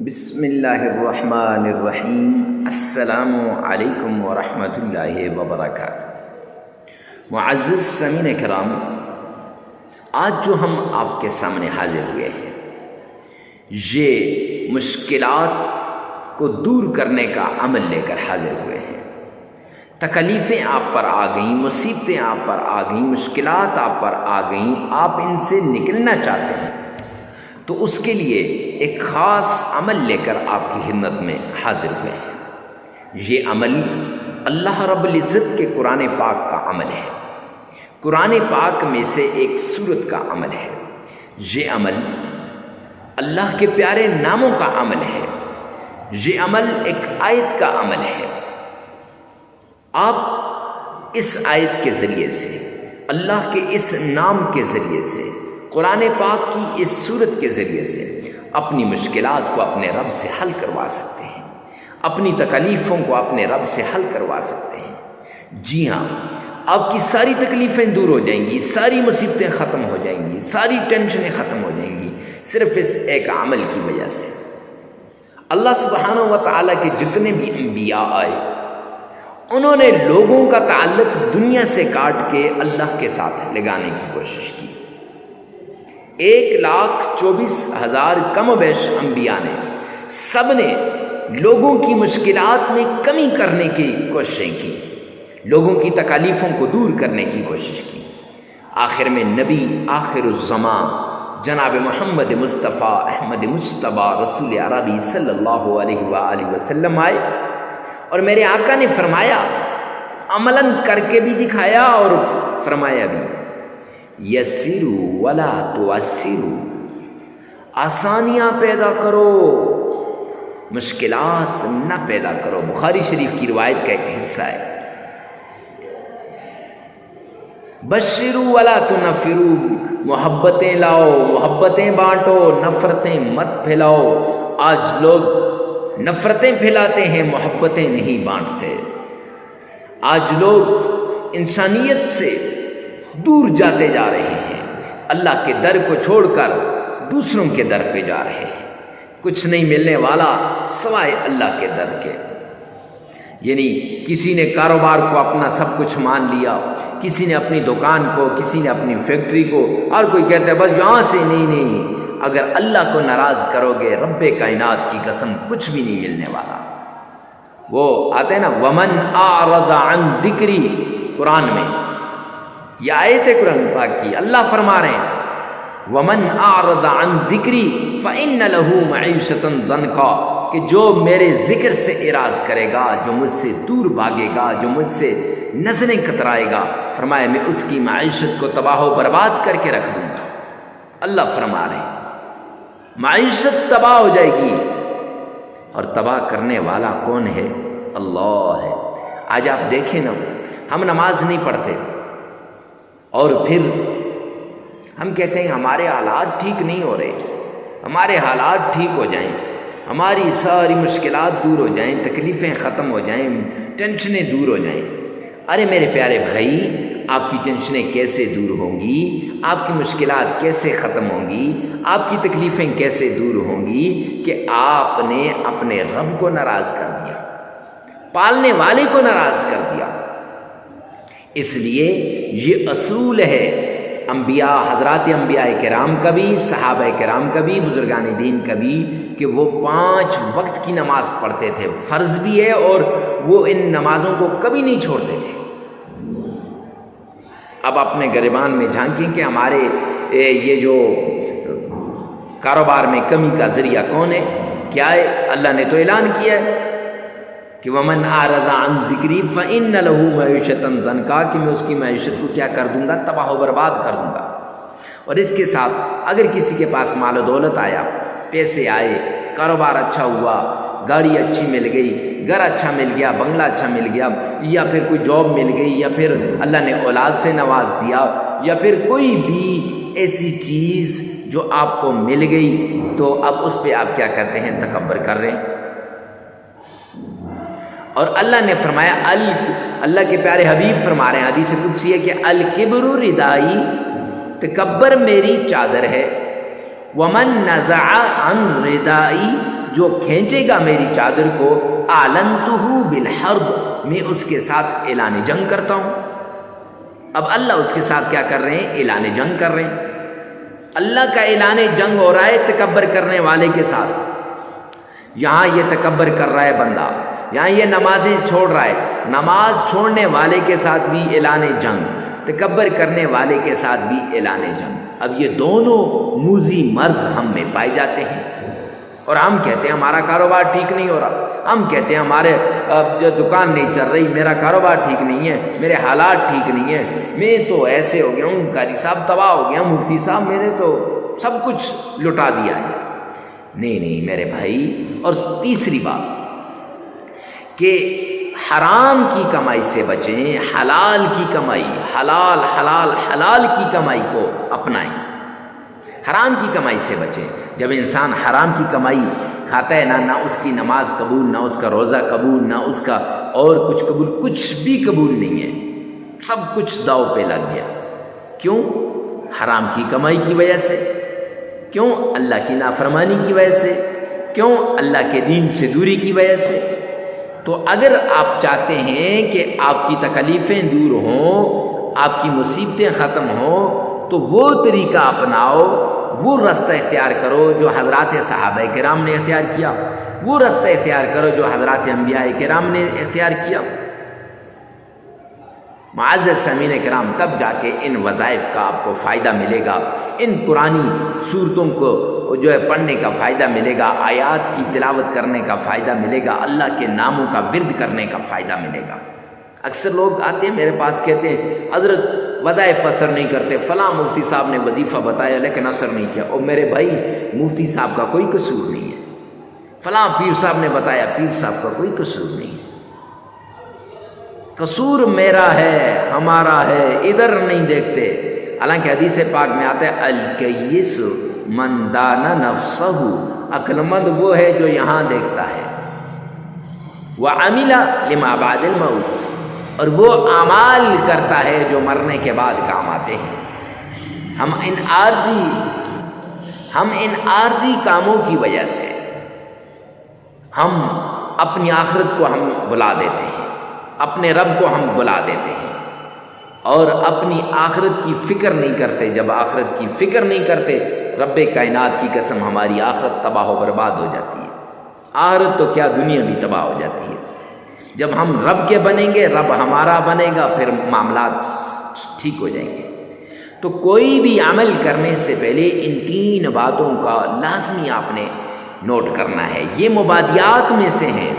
بسم اللہ الرحمن الرحیم۔ السلام علیکم ورحمۃ اللہ وبرکاتہ۔ معزز سامعین کرام، آج جو ہم آپ کے سامنے حاضر ہوئے ہیں، یہ مشکلات کو دور کرنے کا عمل لے کر حاضر ہوئے ہیں۔ تکلیفیں آپ پر آ گئیں، مصیبتیں آپ پر آ گئیں، مشکلات آپ پر آ گئیں، آپ ان سے نکلنا چاہتے ہیں، تو اس کے لیے ایک خاص عمل لے کر آپ کی خدمت میں حاضر ہوئے ہیں۔ یہ عمل اللہ رب العزت کے قرآن پاک کا عمل ہے، قرآن پاک میں سے ایک سورت کا عمل ہے۔ یہ عمل اللہ کے پیارے ناموں کا عمل ہے، یہ عمل ایک آیت کا عمل ہے۔ آپ اس آیت کے ذریعے سے، اللہ کے اس نام کے ذریعے سے، قرآن پاک کی اس سورت کے ذریعے سے اپنی مشکلات کو اپنے رب سے حل کروا سکتے ہیں، اپنی تکلیفوں کو اپنے رب سے حل کروا سکتے ہیں۔ جی ہاں، آپ کی ساری تکلیفیں دور ہو جائیں گی، ساری مصیبتیں ختم ہو جائیں گی، ساری ٹینشنیں ختم ہو جائیں گی، صرف اس ایک عمل کی وجہ سے۔ اللہ سبحانہ و تعالیٰ کے جتنے بھی انبیاء آئے، انہوں نے لوگوں کا تعلق دنیا سے کاٹ کے اللہ کے ساتھ لگانے کی کوشش کی۔ 1,24,000 کم و بیش انبیاء نے، سب نے لوگوں کی مشکلات میں کمی کرنے کی کوششیں کی، لوگوں کی تکالیفوں کو دور کرنے کی کوشش کی۔ آخر میں نبی آخر الزمان جناب محمد مصطفیٰ احمد مجتبیٰ رسول عربی صلی اللہ علیہ وآلہ وسلم آئے، اور میرے آقا نے فرمایا، عملاً کر کے بھی دکھایا اور فرمایا بھی، یسروا ولا تعسروا، آسانیاں پیدا کرو، مشکلات نہ پیدا کرو۔ بخاری شریف کی روایت کا ایک حصہ ہے۔ بشروا ولا تنفروا، محبتیں لاؤ، محبتیں بانٹو، نفرتیں مت پھیلاؤ۔ آج لوگ نفرتیں پھیلاتے ہیں، محبتیں نہیں بانٹتے۔ آج لوگ انسانیت سے دور جاتے جا رہے ہیں، اللہ کے در کو چھوڑ کر دوسروں کے در پہ جا رہے ہیں۔ کچھ نہیں ملنے والا سوائے اللہ کے در کے۔ یعنی کسی نے کاروبار کو اپنا سب کچھ مان لیا، کسی نے اپنی دکان کو، کسی نے اپنی فیکٹری کو، اور کوئی کہتا ہے بس یہاں سے نہیں۔ اگر اللہ کو ناراض کرو گے، رب کائنات کی قسم کچھ بھی نہیں ملنے والا۔ وہ آتے ہیں نا، ومن اعرض عن ذکری، قرآن میں یہ آیت ہے قرآن پاک کی، اللہ فرما رہے ہیں ومن اعرض عن ذکری فإن له معیشۃ ضنکا، کہ جو میرے ذکر سے اعراض کرے گا، جو مجھ سے دور بھاگے گا، جو مجھ سے نظریں کترائے گا، فرمایا میں اس کی معیشت کو تباہ و برباد کر کے رکھ دوں گا۔ اللہ فرما رہے ہیں معیشت تباہ ہو جائے گی، اور تباہ کرنے والا کون ہے؟ اللہ ہے۔ آج آپ دیکھیں نا، ہم نماز نہیں پڑھتے، اور پھر ہم کہتے ہیں ہمارے حالات ٹھیک نہیں ہو رہے، ہمارے حالات ٹھیک ہو جائیں، ہماری ساری مشکلات دور ہو جائیں، تکلیفیں ختم ہو جائیں، ٹینشنیں دور ہو جائیں۔ ارے میرے پیارے بھائی، آپ کی ٹینشنیں کیسے دور ہوں گی؟ آپ کی مشکلات کیسے ختم ہوں گی؟ آپ کی تکلیفیں کیسے دور ہوں گی کہ آپ نے اپنے رب کو ناراض کر دیا، پالنے والے کو ناراض کر دیا۔ اس لیے یہ اصول ہے انبیاء، حضرات انبیاء کرام کا بھی، صحابہ کرام کا بھی، بزرگان دین کا بھی، کہ وہ 5 وقت کی نماز پڑھتے تھے، فرض بھی ہے، اور وہ ان نمازوں کو کبھی نہیں چھوڑتے تھے۔ اب اپنے گریبان میں جھانکیں کہ ہمارے یہ جو کاروبار میں کمی کا ذریعہ کون ہے؟ کیا ہے؟ اللہ نے تو اعلان کیا ہے کہ ومن اعرض عن ذکری فإن له معیشۃ ضنکا، کہ میں اس کی معیشت کو کیا کر دوں گا؟ تباہ و برباد کر دوں گا۔ اور اس کے ساتھ اگر کسی کے پاس مال و دولت آیا، پیسے آئے، کاروبار اچھا ہوا، گاڑی اچھی مل گئی، گھر اچھا مل گیا، بنگلہ اچھا مل گیا، یا پھر کوئی جاب مل گئی، یا پھر اللہ نے اولاد سے نواز دیا، یا پھر کوئی بھی ایسی چیز جو آپ کو مل گئی، تو اب اس پہ آپ کیا کرتے ہیں؟ تکبر کر رہے ہیں۔ اور اللہ نے فرمایا، اللہ کے پیارے حبیب فرما رہے ہیں، حدیث قدسی ہے کہ الکبر ردائی، تکبر میری چادر ہے، ومن نزع عن ردائی جو کھینچے گا میری چادر کو اعلنتہ بالحرب، میں اس کے ساتھ اعلان جنگ کرتا ہوں۔ اب اللہ اس کے ساتھ کیا کر رہے ہیں؟ اعلان جنگ کر رہے ہیں۔ اللہ کا اعلان جنگ ہو رہا ہے تکبر کرنے والے کے ساتھ۔ یہاں یہ تکبر کر رہا ہے بندہ، یہاں یہ نمازیں چھوڑ رہا ہے، نماز چھوڑنے والے کے ساتھ بھی اعلان جنگ، تکبر کرنے والے کے ساتھ بھی اعلان جنگ۔ اب یہ دونوں موذی مرض ہم میں پائے جاتے ہیں، اور ہم کہتے ہیں ہمارا کاروبار ٹھیک نہیں ہو رہا، ہم کہتے ہیں ہمارے جو دکان نہیں چل رہی، میرا کاروبار ٹھیک نہیں ہے، میرے حالات ٹھیک نہیں ہیں، میں تو ایسے ہو گیا ہوں، قاری صاحب تباہ ہو گیا، مفتی صاحب میں نے تو سب کچھ لٹا دیا ہے۔ نہیں نہیں میرے بھائی۔ اور تیسری بات کہ حرام کی کمائی سے بچیں، حلال کی کمائی، حلال کی کمائی کو اپنائیں، حرام کی کمائی سے بچیں۔ جب انسان حرام کی کمائی کھاتا ہے نہ اس کی نماز قبول، نہ اس کا روزہ قبول، نہ اس کا اور کچھ قبول، کچھ بھی قبول نہیں ہے، سب کچھ داؤ پہ لگ گیا۔ کیوں؟ حرام کی کمائی کی وجہ سے۔ کیوں؟ اللہ کی نافرمانی کی وجہ سے۔ کیوں؟ اللہ کے دین سے دوری کی وجہ سے۔ تو اگر آپ چاہتے ہیں کہ آپ کی تکلیفیں دور ہوں، آپ کی مصیبتیں ختم ہوں، تو وہ طریقہ اپناؤ، وہ رستہ اختیار کرو جو حضرات صحابہ کرام نے اختیار کیا، وہ رستہ اختیار کرو جو حضرات انبیاء کرام نے اختیار کیا۔ معزز سامعین کرام، تب جا کے ان وظائف کا آپ کو فائدہ ملے گا، ان قرآنی صورتوں کو جو ہے پڑھنے کا فائدہ ملے گا، آیات کی تلاوت کرنے کا فائدہ ملے گا، اللہ کے ناموں کا ورد کرنے کا فائدہ ملے گا۔ اکثر لوگ آتے ہیں میرے پاس، کہتے ہیں حضرت وظائف اثر نہیں کرتے، فلاں مفتی صاحب نے وظیفہ بتایا لیکن اثر نہیں کیا۔ اور میرے بھائی، مفتی صاحب کا کوئی قصور نہیں ہے، فلاں پیر صاحب نے بتایا، پیر صاحب کا کوئی قصور نہیں ہے، قصور میرا ہے، ہمارا ہے، ادھر نہیں دیکھتے۔ حالانکہ حدیث پاک میں آتا ہے الکیس من دان نفسہ، عقل مند وہ ہے جو یہاں دیکھتا ہے، وعمل لما بعد الموت، اور وہ اعمال کرتا ہے جو مرنے کے بعد کام آتے ہیں۔ ہم ان عارضی کاموں کی وجہ سے ہم اپنی آخرت کو ہم بلا دیتے ہیں، اپنے رب کو ہم بلا دیتے ہیں، اور اپنی آخرت کی فکر نہیں کرتے۔ جب آخرت کی فکر نہیں کرتے، رب کائنات کی قسم ہماری آخرت تباہ و برباد ہو جاتی ہے، آخرت تو کیا دنیا بھی تباہ ہو جاتی ہے۔ جب ہم رب کے بنیں گے، رب ہمارا بنے گا، پھر معاملات ٹھیک ہو جائیں گے۔ تو کوئی بھی عمل کرنے سے پہلے ان تین باتوں کا لازمی آپ نے نوٹ کرنا ہے۔ یہ مبادیات میں سے ہیں،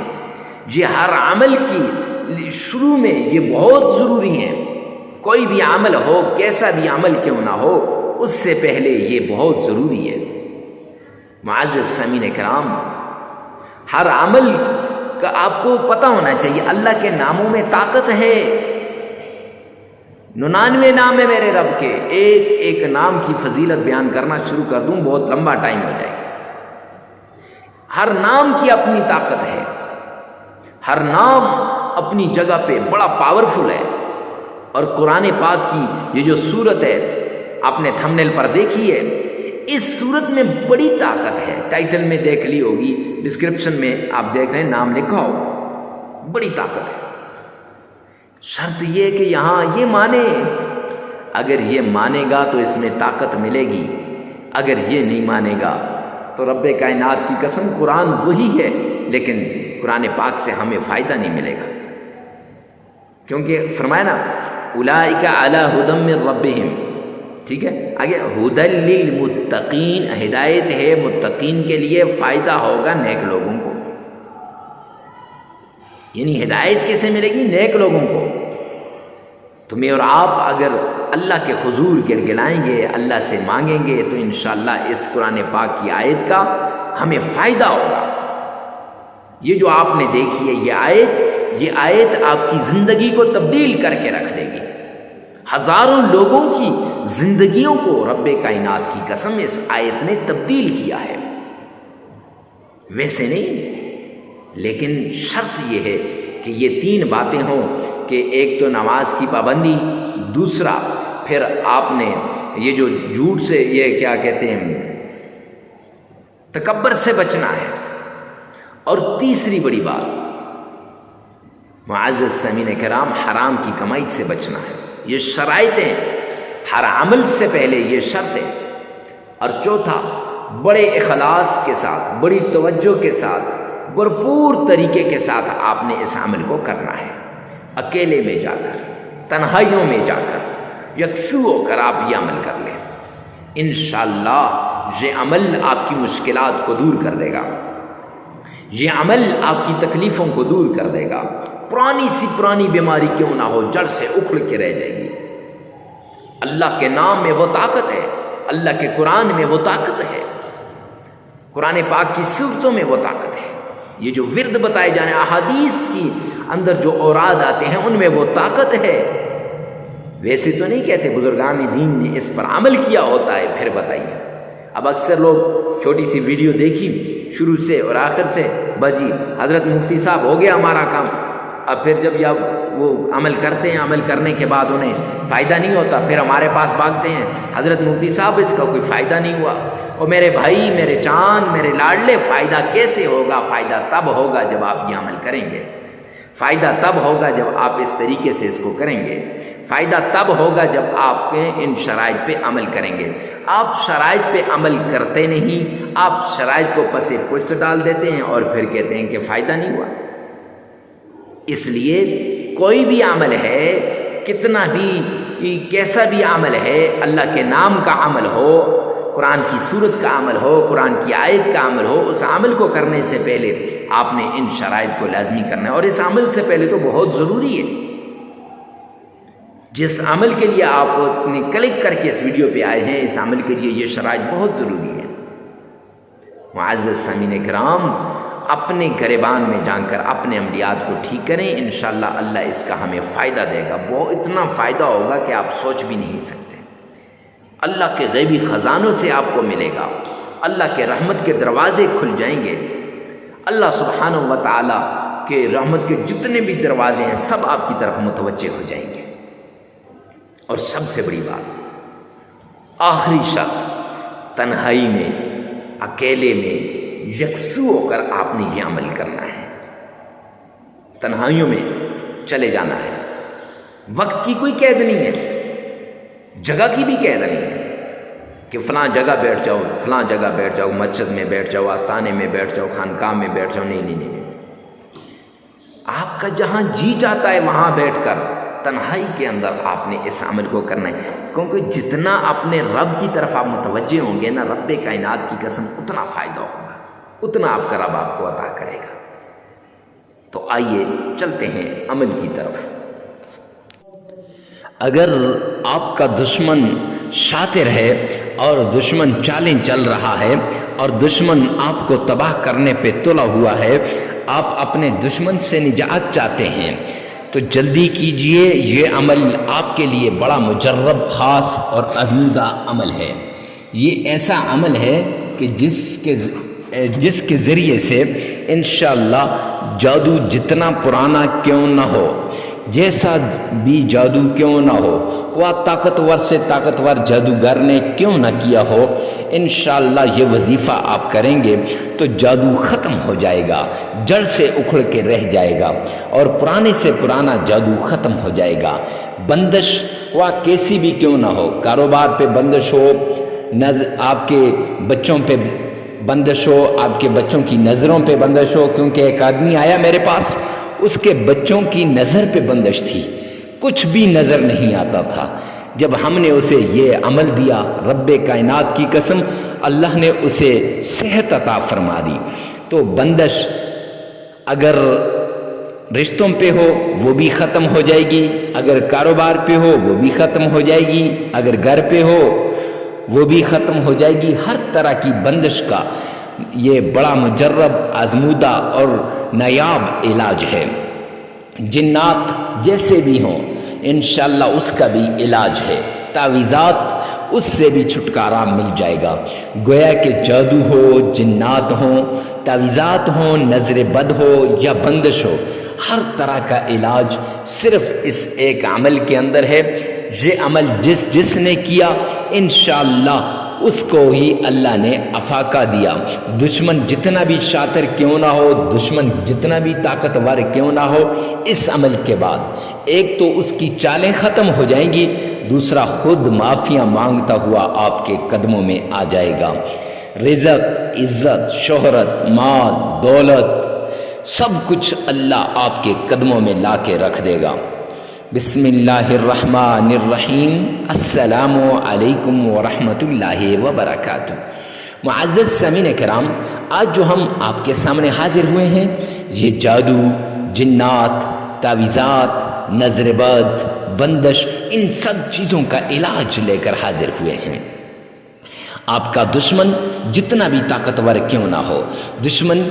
یہ ہر عمل کی شروع میں یہ بہت ضروری ہیں۔ کوئی بھی عمل ہو، کیسا بھی عمل کیوں نہ ہو، اس سے پہلے یہ بہت ضروری ہے۔ معزز سامعین کرام، ہر عمل کا آپ کو پتہ ہونا چاہیے اللہ کے ناموں میں طاقت ہے۔ 99 نام ہے میرے رب کے، ایک ایک نام کی فضیلت بیان کرنا شروع کر دوں بہت لمبا ٹائم ہو جائے گا۔ ہر نام کی اپنی طاقت ہے، ہر نام اپنی جگہ پہ بڑا پاورفل ہے۔ اور قرآن پاک کی یہ جو صورت ہے آپ نے تھمبنیل پر دیکھی ہے، اس صورت میں بڑی طاقت ہے۔ ٹائٹل میں دیکھ لی ہوگی، ڈسکرپشن میں آپ دیکھ رہے ہیں نام لکھا ہوگا، بڑی طاقت ہے۔ شرط یہ ہے کہ یہاں یہ مانے، اگر یہ مانے گا تو اس میں طاقت ملے گی، اگر یہ نہیں مانے گا تو رب کائنات کی قسم قرآن وہی ہے لیکن قرآن پاک سے ہمیں فائدہ نہیں ملے گا۔ کیونکہ فرمایا نا اولئک علی ھدی من ربہم، ٹھیک ہے، آگے ھدی للمتقین، ہدایت ہے متقین کے لیے، فائدہ ہوگا نیک لوگوں کو۔ یعنی ہدایت کیسے ملے گی؟ نیک لوگوں کو۔ تمہیں اور آپ اگر اللہ کے حضور گڑگڑائیں گے، اللہ سے مانگیں گے، تو انشاءاللہ اس قرآن پاک کی آیت کا ہمیں فائدہ ہوگا۔ یہ جو آپ نے دیکھی ہے یہ آیت آپ کی زندگی کو تبدیل کر کے رکھ دے گی۔ ہزاروں لوگوں کی زندگیوں کو رب کائنات کی قسم اس آیت نے تبدیل کیا ہے۔ ویسے نہیں، لیکن شرط یہ ہے کہ یہ تین باتیں ہوں کہ ایک تو نماز کی پابندی، دوسرا پھر آپ نے یہ جو جھوٹ سے، یہ کیا کہتے ہیں، تکبر سے بچنا ہے، اور تیسری بڑی بات، معزز سامعین کرام، حرام کی کمائی سے بچنا ہے۔ یہ شرائطیں، ہر عمل سے پہلے یہ شرط ہے۔ اور چوتھا، بڑے اخلاص کے ساتھ، بڑی توجہ کے ساتھ، بھرپور طریقے کے ساتھ آپ نے اس عمل کو کرنا ہے۔ اکیلے میں جا کر، تنہائیوں میں جا کر، یکسو ہو کر آپ یہ عمل کر لیں، انشاءاللہ یہ عمل آپ کی مشکلات کو دور کر دے گا، یہ عمل آپ کی تکلیفوں کو دور کر دے گا۔ پرانی سی پرانی بیماری کیوں نہ ہو، جڑ سے اکھڑ کے رہ جائے گی۔ اللہ کے نام میں وہ طاقت ہے، اللہ کے قرآن میں وہ طاقت ہے، قرآن پاک کی صورتوں میں وہ طاقت ہے۔ یہ جو ورد بتائے جانے، احادیث کی اندر جو اوراد آتے ہیں، ان میں وہ طاقت ہے۔ ویسے تو نہیں کہتے، بزرگان دین نے اس پر عمل کیا ہوتا ہے۔ پھر بتائیے، اب اکثر لوگ چھوٹی سی ویڈیو دیکھی شروع سے اور آخر سے، بس جی حضرت مفتی صاحب ہو گیا ہمارا کام۔ اب پھر جب وہ عمل کرتے ہیں، عمل کرنے کے بعد انہیں فائدہ نہیں ہوتا، پھر ہمارے پاس بھاگتے ہیں، حضرت مفتی صاحب اس کا کوئی فائدہ نہیں ہوا۔ اور میرے بھائی، میرے چاند، میرے لاڈلے، فائدہ کیسے ہوگا؟ فائدہ تب ہوگا جب آپ یہ عمل کریں گے، فائدہ تب ہوگا جب آپ اس طریقے سے اس کو کریں گے، فائدہ تب ہوگا جب آپ ان شرائط پہ عمل کریں گے۔ آپ شرائط پہ عمل کرتے نہیں، آپ شرائط کو پس پشت ڈال دیتے ہیں اور پھر کہتے ہیں کہ فائدہ نہیں ہوا۔ اس لیے کوئی بھی عمل ہے، کتنا بھی کیسا بھی عمل ہے، اللہ کے نام کا عمل ہو، قرآن کی سورت کا عمل ہو، قرآن کی آیت کا عمل ہو، اس عمل کو کرنے سے پہلے آپ نے ان شرائط کو لازمی کرنا ہے۔ اور اس عمل سے پہلے تو بہت ضروری ہے، جس عمل کے لیے آپ نے کلک کر کے اس ویڈیو پہ آئے ہیں، اس عمل کے لیے یہ شرائط بہت ضروری ہے۔ معزز سامعین کرام، اپنے گریبان میں جان کر اپنے عملیات کو ٹھیک کریں، انشاءاللہ اللہ اس کا ہمیں فائدہ دے گا۔ وہ اتنا فائدہ ہوگا کہ آپ سوچ بھی نہیں سکتے۔ اللہ کے غیبی خزانوں سے آپ کو ملے گا، اللہ کے رحمت کے دروازے کھل جائیں گے، اللہ سبحانہ و تعالیٰ کے رحمت کے جتنے بھی دروازے ہیں سب آپ کی طرف متوجہ ہو جائیں گے۔ اور سب سے بڑی بات، آخری شرط، تنہائی میں، اکیلے میں، یکسو ہو کر آپ نے یہ عمل کرنا ہے۔ تنہائیوں میں چلے جانا ہے، وقت کی کوئی قید نہیں ہے، جگہ کی بھی قید نہیں ہے کہ فلاں جگہ بیٹھ جاؤ، فلاں جگہ بیٹھ جاؤ، مسجد میں بیٹھ جاؤ، آستانے میں بیٹھ جاؤ، خانقاہ میں بیٹھ جاؤ۔ نہیں نہیں نہیں، آپ کا جہاں جی چاہتا ہے وہاں بیٹھ کر تنہائی کے اندر آپ نے اس عمل کو کرنا ہے، کیونکہ جتنا اپنے رب کی طرف آپ متوجہ ہوں گے نا، رب کائنات کی قسم، اتنا فائدہ ہوگا، اتنا آپ کا رب آپ کو عطا کرے گا۔ تو آئیے چلتے ہیں عمل کی طرف۔ اگر آپ کا دشمن شاطر ہے اور دشمن چالیں چل رہا ہے اور دشمن آپ کو تباہ کرنے پہ تلا ہوا ہے، آپ اپنے دشمن سے نجات چاہتے ہیں، تو جلدی کیجئے۔ یہ عمل آپ کے لیے بڑا مجرب، خاص اور آزمودہ عمل ہے۔ یہ ایسا عمل ہے کہ جس کے ذریعے سے انشاءاللہ جادو جتنا پرانا کیوں نہ ہو، جیسا بھی جادو کیوں نہ ہو، وہ طاقتور سے طاقتور جادوگر نے کیوں نہ کیا ہو، انشاءاللہ یہ وظیفہ آپ کریں گے تو جادو ختم ہو جائے گا، جڑ سے اکھڑ کے رہ جائے گا، اور پرانے سے پرانا جادو ختم ہو جائے گا۔ بندش وہ کیسی بھی کیوں نہ ہو، کاروبار پہ بندش ہو، آپ کے بچوں پہ بندش ہو، آپ کے بچوں کی نظروں پہ بندش ہو، کیونکہ ایک آدمی آیا میرے پاس، اس کے بچوں کی نظر پہ بندش تھی، کچھ بھی نظر نہیں آتا تھا۔ جب ہم نے اسے یہ عمل دیا، رب کائنات کی قسم، اللہ نے اسے صحت عطا فرما دی۔ تو بندش اگر رشتوں پہ ہو وہ بھی ختم ہو جائے گی، اگر کاروبار پہ ہو وہ بھی ختم ہو جائے گی، اگر گھر پہ ہو وہ بھی ختم ہو جائے گی۔ ہر طرح کی بندش کا یہ بڑا مجرب، آزمودہ اور نایاب علاج ہے۔ جنات جیسے بھی ہوں انشاءاللہ اس کا بھی علاج ہے، تعویذات اس سے بھی چھٹکارا مل جائے گا۔ گویا کہ جادو ہو، جنات ہوں، تعویذات ہوں، نظر بد ہو یا بندش ہو، ہر طرح کا علاج صرف اس ایک عمل کے اندر ہے۔ یہ عمل جس نے کیا انشاءاللہ اس کو ہی اللہ نے افاقہ دیا۔ دشمن جتنا بھی شاطر کیوں نہ ہو، دشمن جتنا بھی طاقتور کیوں نہ ہو، اس عمل کے بعد ایک تو اس کی چالیں ختم ہو جائیں گی، دوسرا خود معافیاں مانگتا ہوا آپ کے قدموں میں آ جائے گا۔ رزق، عزت، شہرت، مال، دولت، سب کچھ اللہ آپ کے قدموں میں لا کے رکھ دے گا۔ بسم اللہ الرحمن الرحیم۔ السلام علیکم ورحمۃ اللہ وبرکاتہ۔ معزز سامعین کرام، آج جو ہم آپ کے سامنے حاضر ہوئے ہیں، یہ جادو، جنات، تعویذات، نظر بد، بندش، ان سب چیزوں کا علاج لے کر حاضر ہوئے ہیں۔ آپ کا دشمن جتنا بھی طاقتور کیوں نہ ہو، دشمن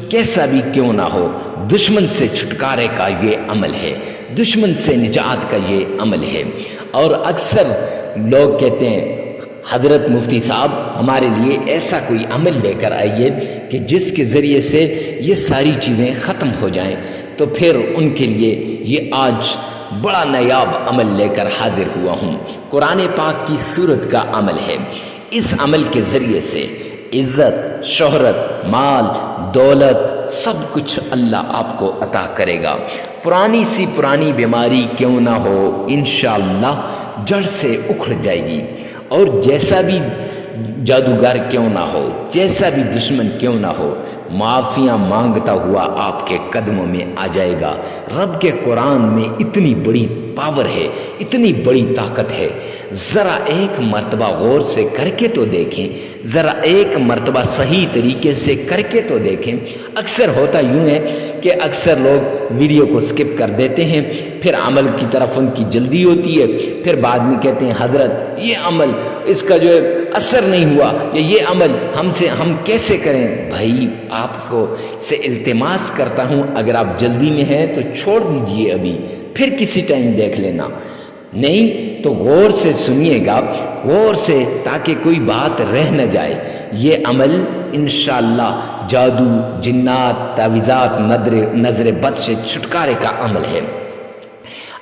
کیسا بھی کیوں نہ ہو، دشمن سے چھٹکارے کا یہ عمل ہے، دشمن سے نجات کا یہ عمل ہے۔ اور اکثر لوگ کہتے ہیں حضرت مفتی صاحب ہمارے لیے ایسا کوئی عمل لے کر آئیے کہ جس کے ذریعے سے یہ ساری چیزیں ختم ہو جائیں، تو پھر ان کے لیے یہ آج بڑا نایاب عمل لے کر حاضر ہوا ہوں۔ قرآن پاک کی سورت کا عمل ہے۔ اس عمل کے ذریعے سے عزت، شہرت، مال، دولت، سب کچھ اللہ آپ کو عطا کرے گا۔ پرانی سی پرانی بیماری کیوں نہ ہو، انشاءاللہ جڑ سے اکھڑ جائے گی۔ اور جیسا بھی جادوگر کیوں نہ ہو، جیسا بھی دشمن کیوں نہ ہو، معافیاں مانگتا ہوا آپ کے قدموں میں آ جائے گا۔ رب کے قرآن میں اتنی بڑی پاور ہے، اتنی بڑی طاقت ہے، ذرا ایک مرتبہ غور سے کر کے تو دیکھیں، ذرا ایک مرتبہ صحیح طریقے سے کر کے تو دیکھیں۔ اکثر ہوتا یوں ہے کہ اکثر لوگ ویڈیو کو سکپ کر دیتے ہیں، پھر عمل کی طرف ان کی جلدی ہوتی ہے، پھر بعد میں کہتے ہیں حضرت یہ عمل اس کا جو ہے اثر نہیں ہوا، یا یہ عمل ہم کیسے کریں؟ بھائی آپ کو سے التماس کرتا ہوں، اگر آپ جلدی میں ہیں تو چھوڑ دیجئے، ابھی پھر کسی ٹائم دیکھ لینا، نہیں تو غور سے سنیے گا، غور سے، تاکہ کوئی بات رہ نہ جائے۔ یہ عمل انشاءاللہ جادو، جنات، تعویذات، نظر بد سے چھٹکارے کا عمل ہے۔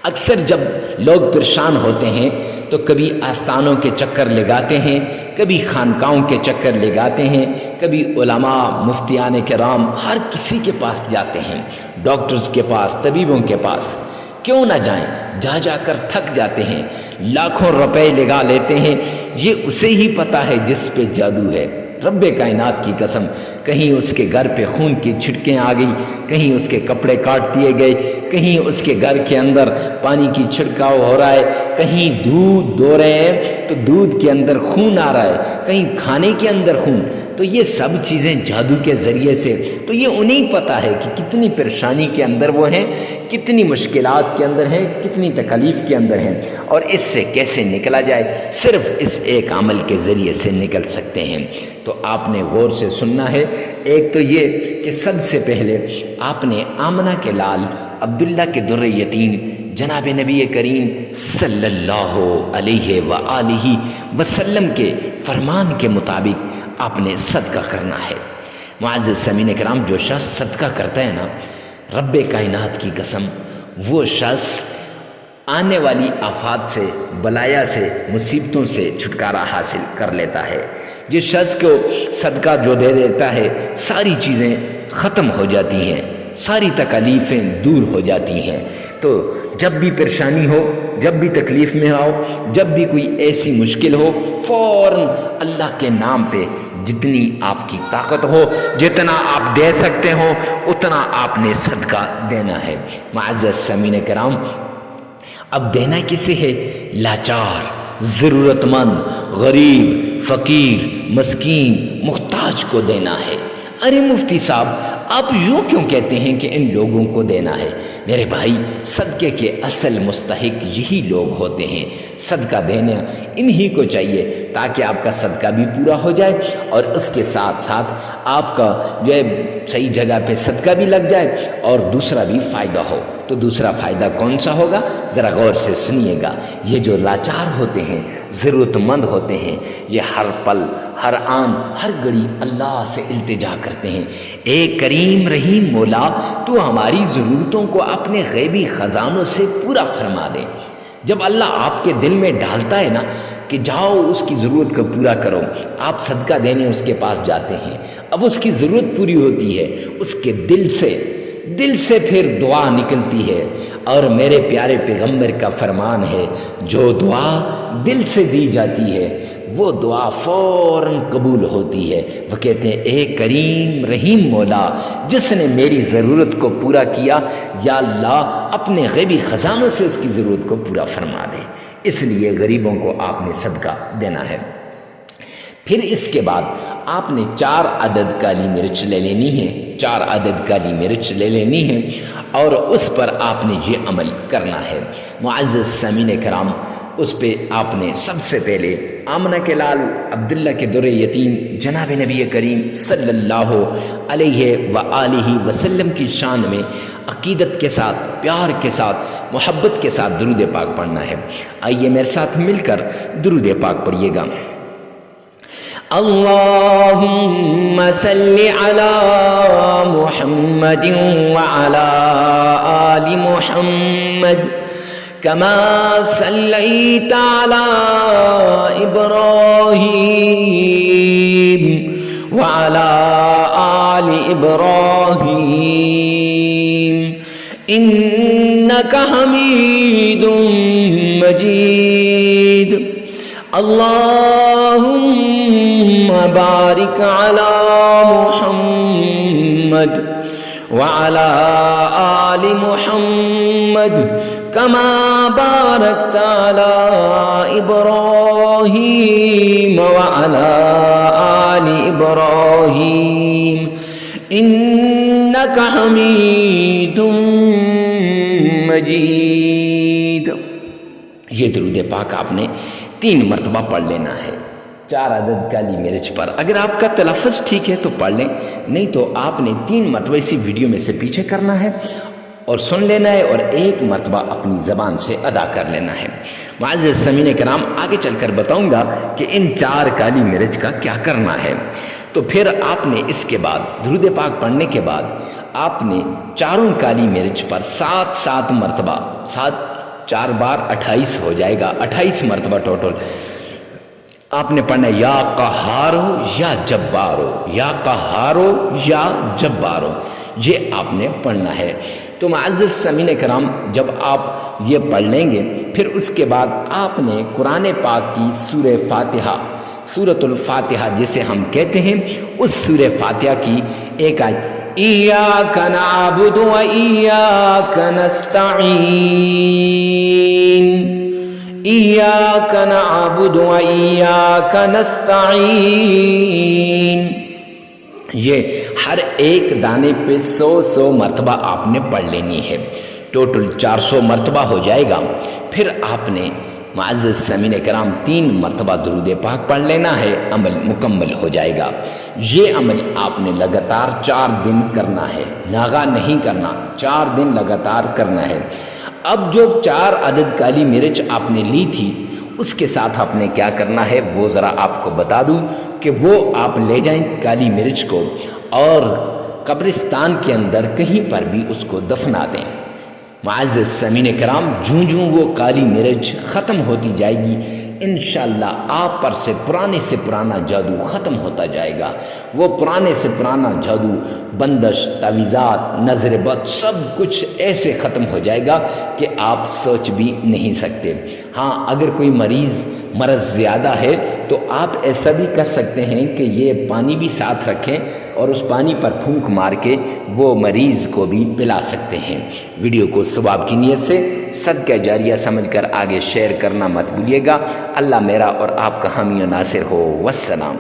اکثر جب لوگ پریشان ہوتے ہیں تو کبھی آستانوں کے چکر لگاتے ہیں، کبھی خانقاہوں کے چکر لگاتے ہیں، کبھی علماء، مفتیان کرام، ہر کسی کے پاس جاتے ہیں، ڈاکٹرز کے پاس، طبیبوں کے پاس۔ کیوں نہ جائیں؟ جا جا کر تھک جاتے ہیں، لاکھوں روپے لگا لیتے ہیں۔ یہ اسے ہی پتا ہے جس پہ جادو ہے، رب کائنات کی قسم۔ کہیں اس کے گھر پہ خون کی چھٹکیں آ گئی، کہیں اس کے کپڑے کاٹ دیے گئے، کہیں اس کے گھر کے اندر پانی کی چھڑکاؤ ہو رہا ہے، کہیں دودھ دو رہے ہیں تو دودھ کے اندر خون آ رہا ہے، کہیں کھانے کے اندر خون۔ تو یہ سب چیزیں جادو کے ذریعے سے، تو یہ انہیں پتا ہے کہ کتنی پریشانی کے اندر وہ ہیں، کتنی مشکلات کے اندر ہیں، کتنی تکلیف کے اندر ہیں، اور اس سے کیسے نکلا جائے، صرف اس ایک عمل کے ذریعے سے نکل سکتے ہیں۔ تو آپ نے غور سے سننا ہے۔ ایک تو یہ کہ سب سے پہلے آپ نے آمنہ کے لال عبداللہ کے در یتیم جناب نبی کریم صلی اللہ علیہ وآلہ وسلم کے فرمان کے مطابق آپ نے صدقہ کرنا ہے۔ معزز سامعین کرام، جو شخص صدقہ کرتا ہے نا، رب کائنات کی قسم، وہ شخص آنے والی آفات سے، بلایا سے، مصیبتوں سے چھٹکارا حاصل کر لیتا ہے۔ جس شخص کو صدقہ جو دے دیتا ہے، ساری چیزیں ختم ہو جاتی ہیں، ساری تکالیفیں دور ہو جاتی ہیں۔ تو جب بھی پریشانی ہو، جب بھی تکلیف میں آؤ، جب بھی کوئی ایسی مشکل ہو، فوراً اللہ کے نام پہ جتنی آپ کی طاقت ہو، جتنا آپ دے سکتے ہو، اتنا آپ نے صدقہ دینا ہے۔ معزز سامعین کرام، اب دینا کسے ہے؟ لاچار، ضرورت مند، غریب، فقیر، مسکین، محتاج کو دینا ہے۔ ارے مفتی صاحب آپ یوں کیوں کہتے ہیں کہ ان لوگوں کو دینا ہے؟ میرے بھائی، صدقے کے اصل مستحق یہی لوگ ہوتے ہیں۔ صدقہ دینا انہی کو چاہیے، تاکہ آپ کا صدقہ بھی پورا ہو جائے، اور اس کے ساتھ ساتھ آپ کا جو ہے صحیح جگہ پہ صدقہ بھی لگ جائے، اور دوسرا بھی فائدہ ہو۔ تو دوسرا فائدہ کون سا ہوگا؟ ذرا غور سے سنیے گا۔ یہ جو لاچار ہوتے ہیں، ضرورت مند ہوتے ہیں، یہ ہر پل، ہر آن، ہر گھڑی اللہ سے التجا کرتے ہیں، اے کریم رحیم مولا، تو ہماری ضرورتوں کو اپنے غیبی خزانوں سے پورا فرما دے۔ جب اللہ آپ کے دل میں ڈالتا ہے نا کہ جاؤ اس کی ضرورت کو پورا کرو. آپ صدقہ دینے اس کے پاس جاتے ہیں، اب اس کی ضرورت پوری ہوتی ہے، اس کے دل سے پھر دعا نکلتی ہے. اور میرے پیارے پیغمبر کا فرمان ہے، جو دعا دل سے دی جاتی ہے وہ دعا فوراً قبول ہوتی ہے. وہ کہتے ہیں اے کریم رحیم مولا، جس نے میری ضرورت کو پورا کیا، یا اللہ اپنے غیبی خزانوں سے اس کی ضرورت کو پورا فرما دے. اس لیے غریبوں کو آپ نے صدقہ دینا ہے. پھر اس کے بعد آپ نے 4 عدد کالی مرچ لے لینی ہے، 4 عدد کالی مرچ لے لینی ہے اور اس پر آپ نے یہ عمل کرنا ہے. معزز سامعین کرام، اس پہ آپ نے سب سے پہلے آمنہ کے لال عبداللہ کے در یتیم جناب نبی کریم صلی اللہ علیہ وآلہ وسلم کی شان میں عقیدت کے ساتھ، پیار کے ساتھ، محبت کے ساتھ درود پاک پڑھنا ہے. آئیے میرے ساتھ مل کر درود پاک پڑھیے گا. اللہم صلی علی محمد وعلی آل محمد کما صلیت علی ابراہیم وعلی آل ابراہیم انک حمید مجید. اللہم بارک علی محمد وعلی آل محمد کما بارکت علی ابراہیم وعلی آل ابراہیم انک حمید مجید. یہ درود پاک آپ نے 3 مرتبہ پڑھ لینا ہے 4 عدد کالی مرچ پر. اگر آپ کا تلفظ ٹھیک ہے تو پڑھ لیں، نہیں تو آپ نے 3 مرتبہ اسی ویڈیو میں سے پیچھے کرنا ہے اور سن لینا ہے اور 1 مرتبہ اپنی زبان سے ادا کر لینا ہے. معزز سامعین کرام، آگے چل کر بتاؤں گا کہ ان 4 کالی مرچ کا کیا کرنا ہے. تو پھر آپ نے اس کے بعد درود پاک پڑھنے کے بعد آپ نے 4 کالی مرچ پر 7 مرتبہ 4 بار 28 ہو جائے گا، 28 مرتبہ ٹوٹل آپ نے پڑھنا ہے. یا قہارو یا جبارو، یا قہارو یا جبارو، یہ آپ نے پڑھنا ہے. تو معزز سامعین کرام، جب آپ یہ پڑھ لیں گے پھر اس کے بعد آپ نے قرآن پاک کی سورہ فاتحہ، سورۃ الفاتحہ جسے ہم کہتے ہیں، اس سورہ فاتحہ کی ایک آیت ایاک نعبد و ایاک نستعین، ایاک نعبد و ایاک نستعین، یہ ہر ایک دانے پہ 100 مرتبہ آپ نے پڑھ لینی ہے. ٹوٹل 400 مرتبہ ہو جائے گا. پھر آپ نے معزز سامعین کرام 3 مرتبہ درود پاک پڑھ لینا ہے، عمل مکمل ہو جائے گا. یہ عمل آپ نے لگاتار 4 دن کرنا ہے، ناغا نہیں کرنا، 4 دن لگاتار کرنا ہے. اب جو 4 عدد کالی مرچ آپ نے لی تھی اس کے ساتھ آپ نے کیا کرنا ہے وہ ذرا آپ کو بتا دوں کہ وہ آپ لے جائیں کالی مرچ کو اور قبرستان کے اندر کہیں پر بھی اس کو دفنا دیں. معزز سامعین کرام، جوں وہ کالی مرچ ختم ہوتی جائے گی انشاءاللہ آپ پر سے پرانا جادو ختم ہوتا جائے گا. وہ پرانے سے پرانا جادو، بندش، تعویذات، نظر بد، سب کچھ ایسے ختم ہو جائے گا کہ آپ سوچ بھی نہیں سکتے. ہاں، اگر کوئی مرض زیادہ ہے تو آپ ایسا بھی کر سکتے ہیں کہ یہ پانی بھی ساتھ رکھیں اور اس پانی پر پھونک مار کے وہ مریض کو بھی پلا سکتے ہیں. ویڈیو کو ثواب کی نیت سے صدقہ جاریہ سمجھ کر آگے شیئر کرنا مت بھولیے گا. اللہ میرا اور آپ کا حامی و ناصر ہو. والسلام.